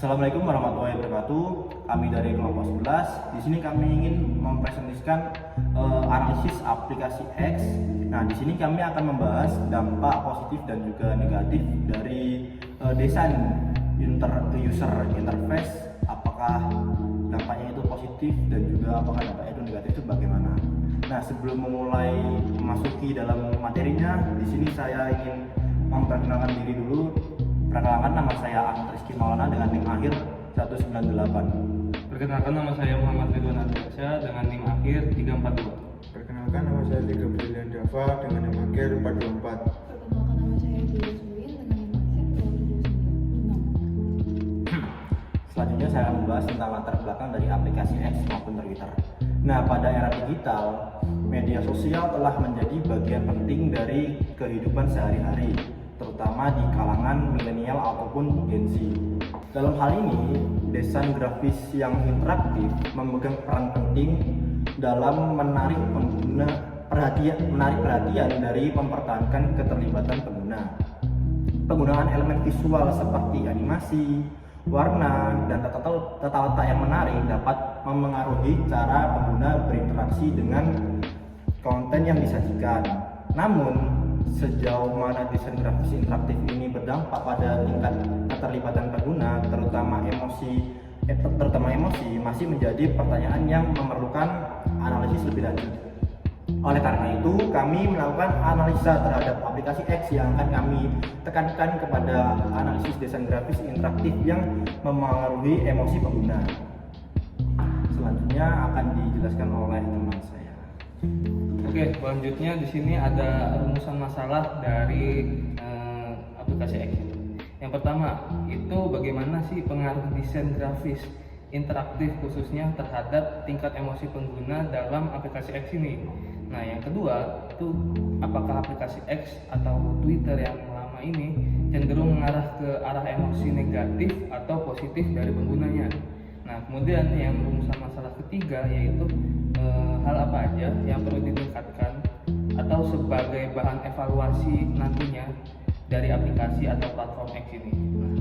Assalamualaikum warahmatullahi wabarakatuh. Kami dari kelompok 11. Di sini kami ingin mempresentasikan analisis aplikasi X. Nah, di sini kami akan membahas dampak positif dan juga negatif dari desain user interface. Apakah dampaknya itu positif dan juga apakah dampaknya itu negatif itu bagaimana? Nah, sebelum memulai memasuki dalam materinya, di sini saya ingin memperkenalkan diri dulu. Perkenalkan, nama saya Ahmad Rizky Maulana dengan NIM akhir 198. Perkenalkan, nama saya Muhammad Ridwan Ardiansyah dengan NIM akhir 342. Perkenalkan, nama saya Tiga Brilian Dava dengan NIM akhir 424. Perkenalkan, nama saya Julius Win dengan NIM akhir 276. Selanjutnya saya akan membahas tentang latar belakang dari aplikasi X maupun Twitter. Nah, pada era digital, media sosial telah menjadi bagian penting dari kehidupan sehari-hari, terutama di kalangan milenial ataupun Gen Z. Dalam hal ini, desain grafis yang interaktif memegang peran penting dalam menarik perhatian dari mempertahankan keterlibatan pengguna. Penggunaan elemen visual seperti animasi, warna, dan tata letak yang menarik dapat memengaruhi cara pengguna berinteraksi dengan konten yang disajikan. Namun, sejauh mana desain grafis interaktif ini berdampak pada tingkat keterlibatan pengguna, terutama emosi, masih menjadi pertanyaan yang memerlukan analisis lebih lanjut. Oleh karena itu, kami melakukan analisa terhadap aplikasi X yang akan kami tekankan kepada analisis desain grafis interaktif yang memengaruhi emosi pengguna. Selanjutnya akan dijelaskan oleh teman saya. Oke, selanjutnya di sini ada rumusan masalah dari aplikasi X. Yang pertama, itu bagaimana sih pengaruh desain grafis interaktif khususnya terhadap tingkat emosi pengguna dalam aplikasi X ini. Nah, yang kedua, itu apakah aplikasi X atau Twitter yang lama ini cenderung mengarah ke arah emosi negatif atau positif dari penggunanya. Nah, kemudian yang rumusan masalah ketiga yaitu hal apa aja yang perlu ditingkatkan atau sebagai bahan evaluasi nantinya dari aplikasi atau platform X ini. Nah,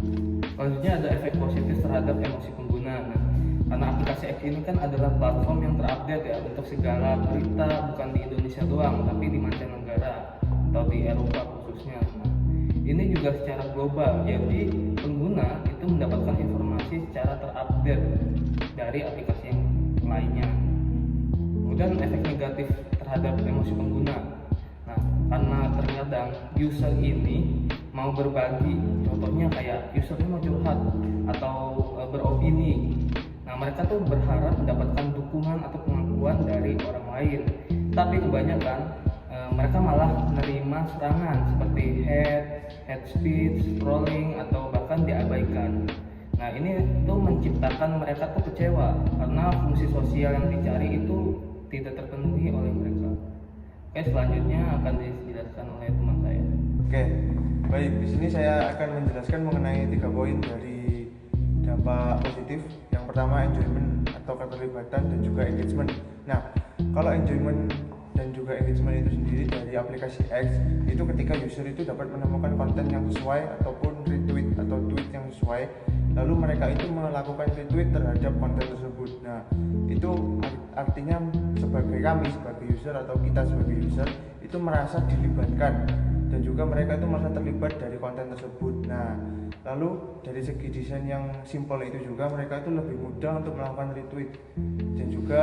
selanjutnya ada efek positif terhadap emosi pengguna. Nah, karena aplikasi X ini kan adalah platform yang terupdate ya untuk segala berita, bukan di Indonesia doang, tapi di mancanegara atau di Eropa khususnya. Nah, ini juga secara global, jadi pengguna itu mendapatkan informasi secara terupdate dari aplikasi yang lainnya. Kemudian efek negatif terhadap emosi pengguna. Nah, karena terkadang user ini mau berbagi, contohnya kayak usernya mau curhat atau beropini. Nah, mereka tuh berharap mendapatkan dukungan atau pengakuan dari orang lain. Tapi kebanyakan mereka malah menerima serangan seperti hate speech, trolling, atau bahkan diabaikan. Nah, ini tuh menciptakan mereka tuh kecewa karena fungsi sosial yang dicari itu tidak terpenuhi oleh mereka. Oke, selanjutnya akan dijelaskan oleh teman saya. Oke, baik. Di sini saya akan menjelaskan mengenai 3 poin dari dampak positif. Yang pertama, enjoyment atau keterlibatan dan juga engagement. Nah, kalau enjoyment dan juga engagement itu sendiri dari aplikasi X itu ketika user itu dapat menemukan konten yang sesuai ataupun retweet atau tweet yang sesuai, lalu mereka itu melakukan retweet terhadap konten tersebut. Nah, itu artinya sebagai kami sebagai user atau kita sebagai user itu merasa dilibatkan dan juga mereka itu merasa terlibat dari konten tersebut. Nah, lalu dari segi desain yang simple itu juga mereka itu lebih mudah untuk melakukan retweet dan juga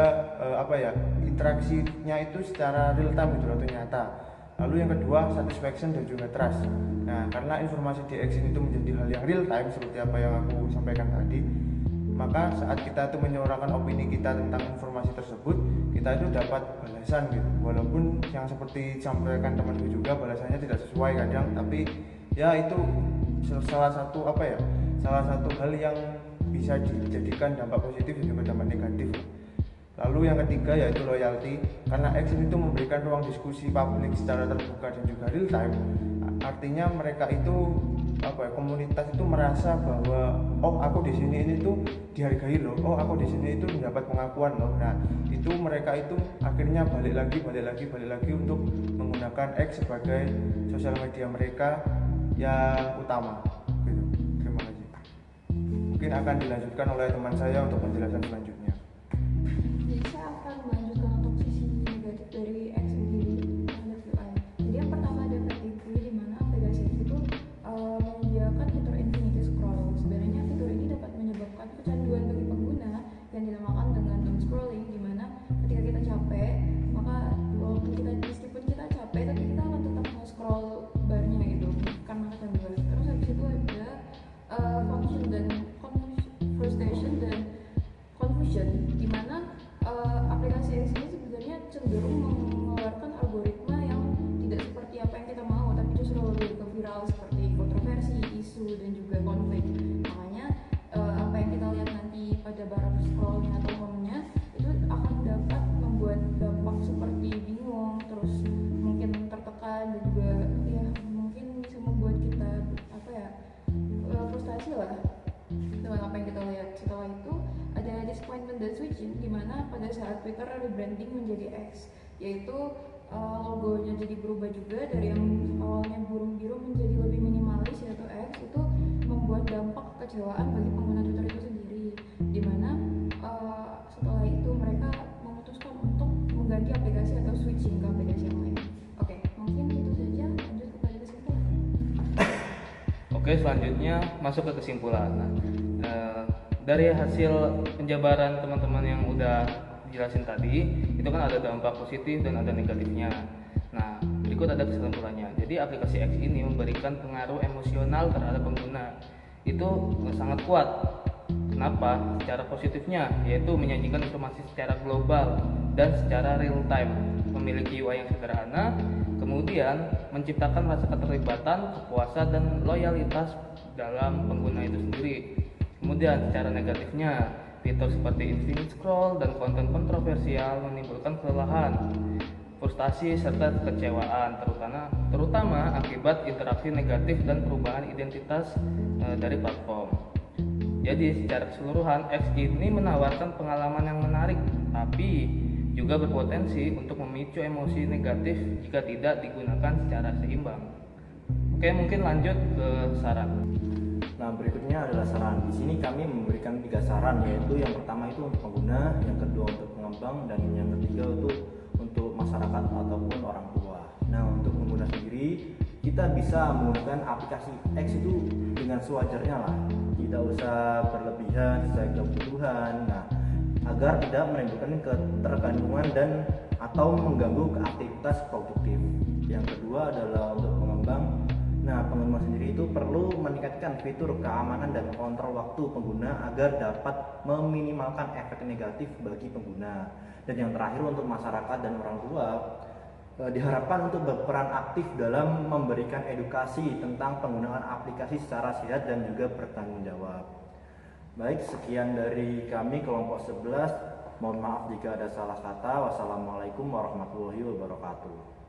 interaksinya itu secara real time gitu atau nyata. Lalu yang kedua, satisfaction dan juga trust. Nah, karena informasi di X ini itu menjadi hal yang real time seperti apa yang aku sampaikan tadi, maka saat kita itu menyuarakan opini kita tentang informasi tersebut, kita itu dapat balasan gitu. Walaupun yang seperti disampaikan temanku juga balasannya tidak sesuai kadang, tapi ya itu salah satu hal yang bisa dijadikan dampak positif dan juga dampak negatif. Lalu yang ketiga yaitu loyalty, karena X ini tuh memberikan ruang diskusi publik secara terbuka dan juga real time. Artinya mereka itu komunitas itu merasa bahwa aku di sini ini tuh dihargai loh, aku di sini itu mendapat pengakuan loh. Nah, itu mereka itu akhirnya balik lagi untuk menggunakan X sebagai sosial media mereka yang utama gitu. Terima kasih. Mungkin akan dilanjutkan oleh teman saya untuk penjelasan selanjutnya. Jadi saya akan melanjutkan untuk sisi negatif dari X sendiri terhadap UI. Jadi yang pertama ada FTP, di mana aplikasi X itu menyediakan fitur infinity scroll. Sebenarnya fitur ini dapat menyebabkan kecanduan bagi pengguna yang dinamakan dengan doom scrolling, di mana ketika kita capek, maka meskipun kita capek, tapi kita akan tetap scroll barnya gitu karena kecanduan. Terus habis itu ada function dan frustration dan confusion, di mana aplikasi X ini sebenarnya cenderung mengeluarkan algoritma yang tidak seperti apa yang kita mau, tapi justru lebih ke viral seperti kontroversi, isu, dan juga konflik. Makanya apa yang kita lihat nanti pada bar scrollnya atau home-nya itu akan dapat membuat dampak seperti bingung, terus mungkin tertekan, dan juga ya mungkin bisa membuat kita frustasi lah dengan apa yang kita lihat. Setelah itu ada disappointment dan switching, di mana pada saat Twitter rebranding menjadi X, yaitu logonya jadi berubah juga dari yang awalnya biru menjadi lebih minimalis yaitu X, itu membuat dampak kekecewaan bagi pengguna Twitter itu sendiri, di mana setelah itu mereka memutuskan untuk mengganti aplikasi atau switching ke aplikasi yang lain. Oke, mungkin itu saja. Lanjut kepada kesimpulan. Oke, selanjutnya masuk ke kesimpulan. Nah, dari hasil penjabaran teman-teman yang udah dijelasin tadi, itu kan ada dampak positif dan ada negatifnya. Nah, berikut ada kesimpulannya. Jadi aplikasi X ini memberikan pengaruh emosional terhadap pengguna. Itu sangat kuat. Kenapa? Secara positifnya, yaitu menyajikan informasi secara global dan secara real time, memiliki UI yang sederhana, kemudian menciptakan rasa keterlibatan, kepuasan, dan loyalitas dalam pengguna itu sendiri. Kemudian secara negatifnya, fitur seperti infinite scroll dan konten kontroversial menimbulkan kelelahan, frustasi, serta kekecewaan, terutama akibat interaksi negatif dan perubahan identitas dari platform. Jadi secara keseluruhan, X ini menawarkan pengalaman yang menarik, tapi juga berpotensi untuk memicu emosi negatif jika tidak digunakan secara seimbang. Oke, mungkin lanjut ke saran. Nah, berikutnya adalah saran. Di sini kami memberikan 3 saran, yaitu yang pertama itu untuk pengguna, yang kedua untuk pengembang, dan yang ketiga untuk masyarakat ataupun orang tua. Nah, untuk pengguna sendiri, kita bisa menggunakan aplikasi X itu dengan sewajarnya lah, tidak usah berlebihan sesuai kebutuhan. Nah, agar tidak menimbulkan ketergantungan dan atau mengganggu aktivitas produktif. Yang kedua adalah untuk pengembang. Nah, pengembang sendiri itu perlu meningkatkan fitur keamanan dan kontrol waktu pengguna agar dapat meminimalkan efek negatif bagi pengguna. Dan yang terakhir untuk masyarakat dan orang tua, diharapkan untuk berperan aktif dalam memberikan edukasi tentang penggunaan aplikasi secara sehat dan juga bertanggung jawab. Baik, sekian dari kami kelompok 11. Mohon maaf jika ada salah kata. Wassalamualaikum warahmatullahi wabarakatuh.